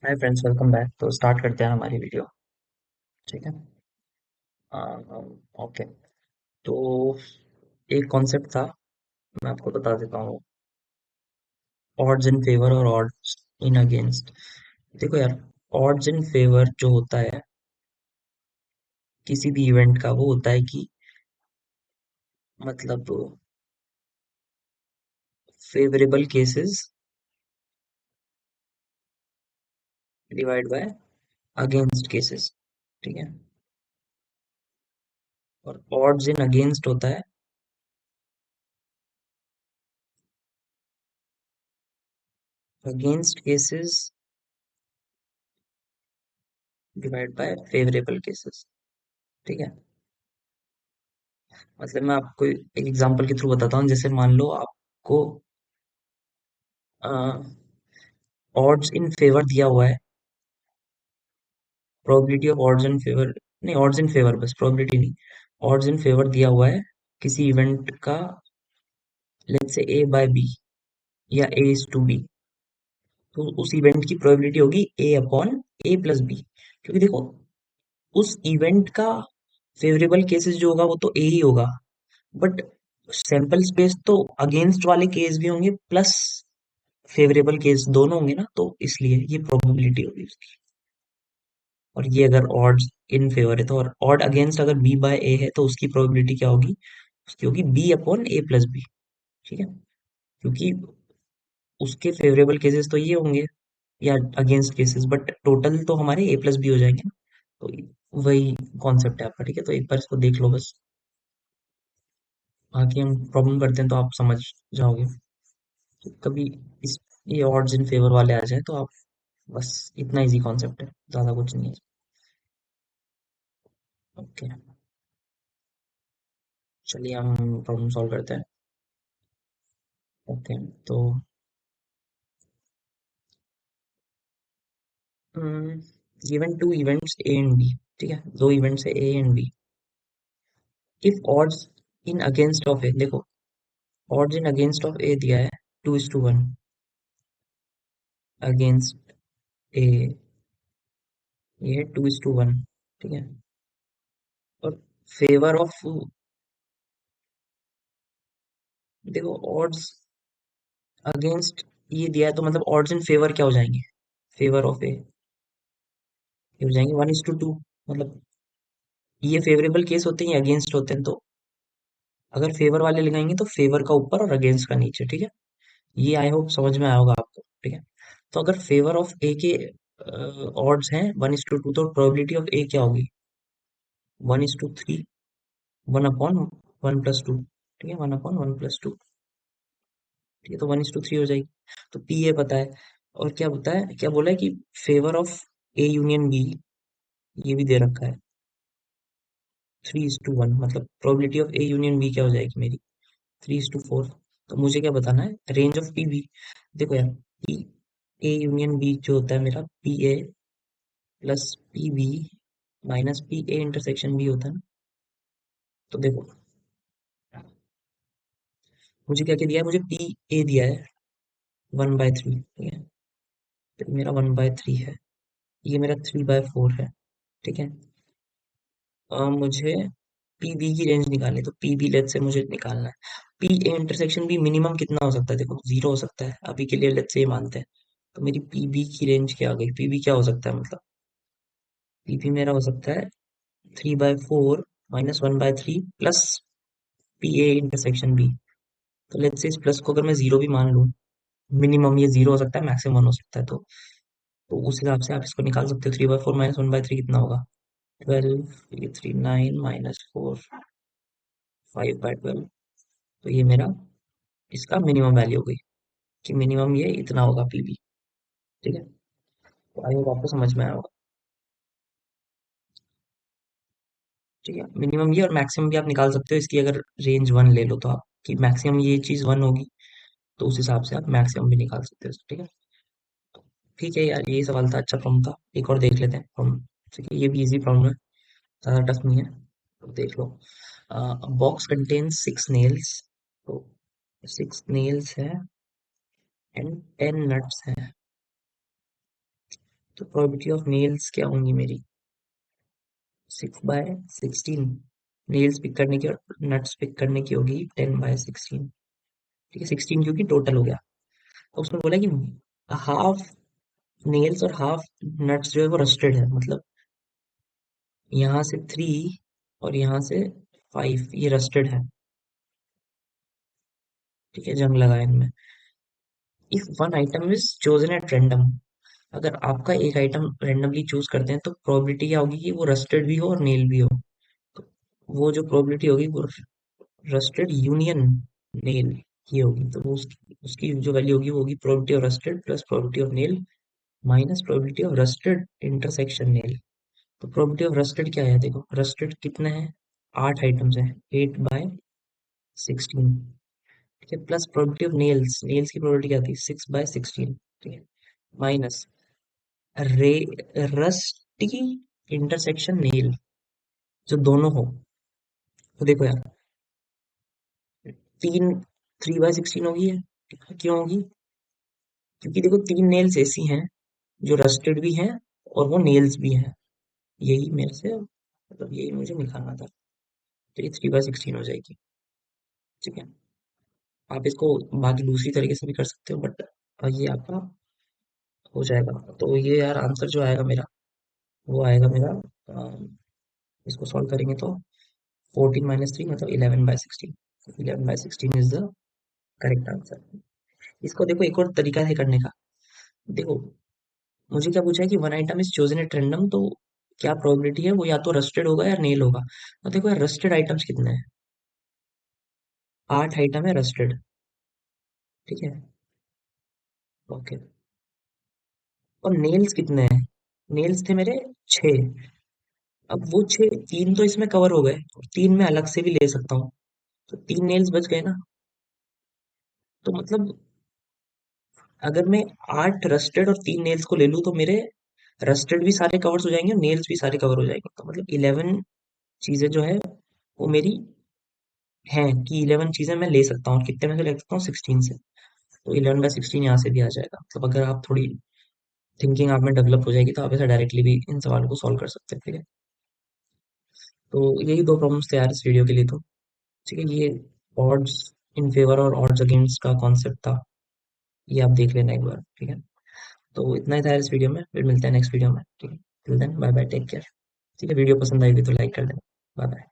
Hi friends, welcome back. तो start करते हैं हमारी वीडियो। ठीक है। ओके। तो एक कॉन्सेप्ट था, मैं आपको बता देता हूँ। ऑड्स इन फेवर और ऑड्स इन अगेंस्ट। देखो यार, ऑड्स इन फेवर जो होता है किसी भी इवेंट का, वो होता है कि मतलब favourable cases divide by against cases. ठीक है। और ऑड्स इन अगेंस्ट होता है against cases divide by favourable cases. ठीक है। मतलब मैं आपको एक एग्जांपल के थ्रू बताता हूँ। जैसे मान लो आपको ऑड्स इन फेवर दिया हुआ है, probability of odds in favour, नहीं ऑड्स इन फेवर, बस प्रोबेबिलिटी नहीं, ऑड्स इन फेवर दिया हुआ है किसी इवेंट का। Let's say A bye B या ए इज टू बी, तो उस इवेंट की प्रोबेबिलिटी होगी ए अपॉन ए प्लस बी। क्योंकि देखो, उस इवेंट का फेवरेबल केसेस जो होगा वो तो ए ही होगा, बट सैंपल स्पेस तो अगेंस्ट वाले केस भी होंगे प्लस फेवरेबल केस दोनों होंगे ना, तो इसलिए ये प्रोबेबिलिटी होगी उसकी। और ये अगर ऑड्स इन फेवर है तो, और ऑड अगेंस्ट अगर बी बाय ए है तो उसकी प्रोबेबिलिटी क्या होगी? उसकी होगी बी अपॉन ए प्लस बी। ठीक है। क्योंकि उसके फेवरेबल केसेस तो ये होंगे या अगेंस्ट केसेस, बट टोटल तो हमारे ए प्लस बी हो जाएंगे ना। तो वही कॉन्सेप्ट है आपका। ठीक है, तो एक बार इसको देख लो बस, बाकी हम प्रॉब्लम करते हैं तो आप समझ जाओगे। तो कभी इस ये ऑड्स इन फेवर वाले आ जाए तो आप बस, इतना इजी कॉन्सेप्ट है, ज्यादा कुछ नहीं है। ओके, चलिए हम प्रॉब्लम सॉल्व करते हैं। ओके। तो given two events A and B. ठीक है, दो इवेंट्स है A and B. If odds in against of A, देखो odds in against of A दिया है 2:1, अगेंस्ट ए ये है 2:1। ठीक है। और फेवर ऑफ, देखो ऑड्स अगेंस्ट ये दिया है तो मतलब ऑड्स इन फेवर क्या हो जाएंगे? फेवर ऑफ ए ये हो जाएंगे 1:2। मतलब ये फेवरेबल केस होते हैं, ये अगेंस्ट होते हैं, तो अगर फेवर वाले लगाएंगे तो फेवर का ऊपर और अगेंस्ट का नीचे। ठीक है, ये आई होप समझ में आया होगा आपको। ठीक है। तो अगर फेवर ऑफ ए के ऑड्स हैं 1:2, तो प्रोबेबिलिटी ऑफ ए क्या होगी? 1:3, 1/1+2। ठीक है, 1/1+2। ठीक है, तो 1:3 हो जाएगी। तो पी ए पता है। और क्या होता है, क्या बोला है कि favour of A union B, ये भी दे रखा है 3:1। मतलब probability of A union B क्या हो जाएगी मेरी? 3:4। तो मुझे क्या बताना है? Range of P B. देखो यार, पी ए यूनियन बी जो होता है मेरा, P A plus P B minus P A intersection B होता है ना। तो देखो, मुझे क्या क्या दिया है? मुझे पी ए दिया है 1/3। ठीक है, तो मेरा 1/3 है, ये मेरा 3/4 है। ठीक है। मुझे पी बी की रेंज निकालनी है, तो पी बी लेट से मुझे निकालना है। P A intersection B minimum कितना हो सकता है? देखो 0 हो सकता है, अभी के लिए लेट से ये मानते हैं। तो मेरी पी बी की रेंज क्या आ गई? पी बी क्या हो सकता है मतलब? पी बी मेरा हो सकता है 3/4 minus 1/3 plus P A intersection B. तो लेट्स से इस प्लस को अगर मैं 0 भी मान लूं, मिनिमम ये 0 हो सकता है, मैक्सिमम 1 हो सकता है। तो उस हिसाब से आप इसको निकाल सकते हो। 3/4 माइनस 1/3 कितना होगा? 12। ये 3 9 माइनस 4 5/12। तो ये मेरा इसका मिनिमम वैल्यू हो गई कि मिनिमम ये इतना होगा पीबी। ठीक है, तो आई होप आपको समझ में आया होगा। ठीक है, मिनिमम ये और मैक्सिमम भी आप निकाल सकते हो इसकी। अगर रेंज 1 ले लो तो आप, कि मैक्सिमम ये चीज 1 होगी, तो उस हिसाब से आप मैक्सिमम भी निकाल सकते हो। ठीक है। ठीक है यार, यही सवाल था, अच्छा प्रॉब्लम था। एक और देख लेते हैं प्रॉब्लम। ठीक है, ये भी इजी प्रॉब्लम है, ज़्यादा टफ नहीं है। तो देख लो। Box contains 6 nails. तो 6 नेल्स है एंड 10 नट्स हैं। तो प्रोबेबिलिटी ऑफ नेल्स क्या होंगी मेरी? 6/16। नेल्स पिक करने की और नट्स पिक करने की होगी 10/16। ठीक है, 16 क्योंकि टोटल हो गया। तो उसमें बोला कि हाफ नेल्स और हाफ नट्स जो है वो रस्टेड है, मतलब यहाँ से 3 और यहाँ से 5 ये रस्टेड है। ठीक है, जंग लगा है इनमें। If one item is chosen at random, अगर आपका एक आइटम रैंडमली चूज करते हैं तो प्रोबेबिलिटी क्या होगी कि वो रस्टेड भी हो और नेल भी हो। तो वो जो प्रोबेबिलिटी होगी वो रस्टेड यूनियन नेल की होगी। तो वो उसकी उसकी जो वैल्यू होगी वो होगी probability of rusted plus probability of nail minus probability of rusted intersection nail. तो प्रोबेबिलिटी ऑफ रस्टेड क्या है? देखो रस्टेड कितने हैं, 8 आइटम्स हैं, 8/16। ठीक है, plus probability of nails, nails की प्रोबेबिलिटी क्या थी? 6/16। ठीक है, माइनस रे रस्टी इंटरसेक्शन नेल जो दोनों हो। तो देखो यार, तीन 3/16 होगी है, क्यों होगी? क्योंकि देखो 3 नेल्स ऐसी हैं जो रस्टेड भी हैं और वो नेल्स भी हैं। यही मेरे से मतलब यही मुझे निकालना था। तो ये 3/16 हो जाएगी। ठीक है, आप इसको बाकी दूसरी तरीके से भी कर सकते हो, बट ये आपका हो जाएगा। तो ये यार आंसर जो आएगा मेरा वो आएगा मेरा, इसको सॉल्व करेंगे तो 14 - 3 मतलब 11/16। 11/16 इज द करेक्ट आंसर। इसको देखो एक और तरीका है करने का। देखो मुझे क्या पूछा है कि one item is chosen at random, तो क्या प्रोबेबिलिटी है वो या तो रस्टेड होगा या नेल होगा। तो देखो यार रस्टेड आइटम्स कितने हैं? 8 आइटम है रस्टेड। ठीक है, ओके। और नेल्स कितने हैं? नेल्स थे मेरे 6। अब वो 6, 3 तो इसमें कवर हो गए और 3 मैं अलग से भी ले सकता हूँ। तो 3 नेल्स बच गए ना। तो मतलब अगर मैं 8 रस्टेड और 3 नेल्स को ले लूँ तो मेरे रस्टेड भी सारे कवर्स हो जाएंगे और नेल्स भी सारे कवर हो जाएंगे। तो मतलब 11 चीजें जो है वो मेरी हैं कि 11 चीजें मैं ले सकता हूँ। कितने में से ले सकता हूँ? 16 से। तो 11/16 यहाँ से भी आ जाएगा। मतलब अगर आप थोड़ी थिंकिंग आप में डेवलप हो जाएगी तो आप ऐसे डायरेक्टली भी इन सवालों को सॉल्व कर सकते हैं। ठीक है, तो यही दो प्रॉब्लम्स थे यार इस वीडियो के लिए। तो ठीक है, ये ऑड्स इन फेवर और ऑड्स अगेंस्ट का कॉन्सेप्ट था, ये आप देख लेना एक बार। ठीक है, तो इतना ही था यार इस वीडियो में। फिर मिलते हैं नेक्स्ट वीडियो में। ठीक है, till then bye bye, take care. ठीक है, वीडियो पसंद आएगी तो लाइक कर देना। Bye bye.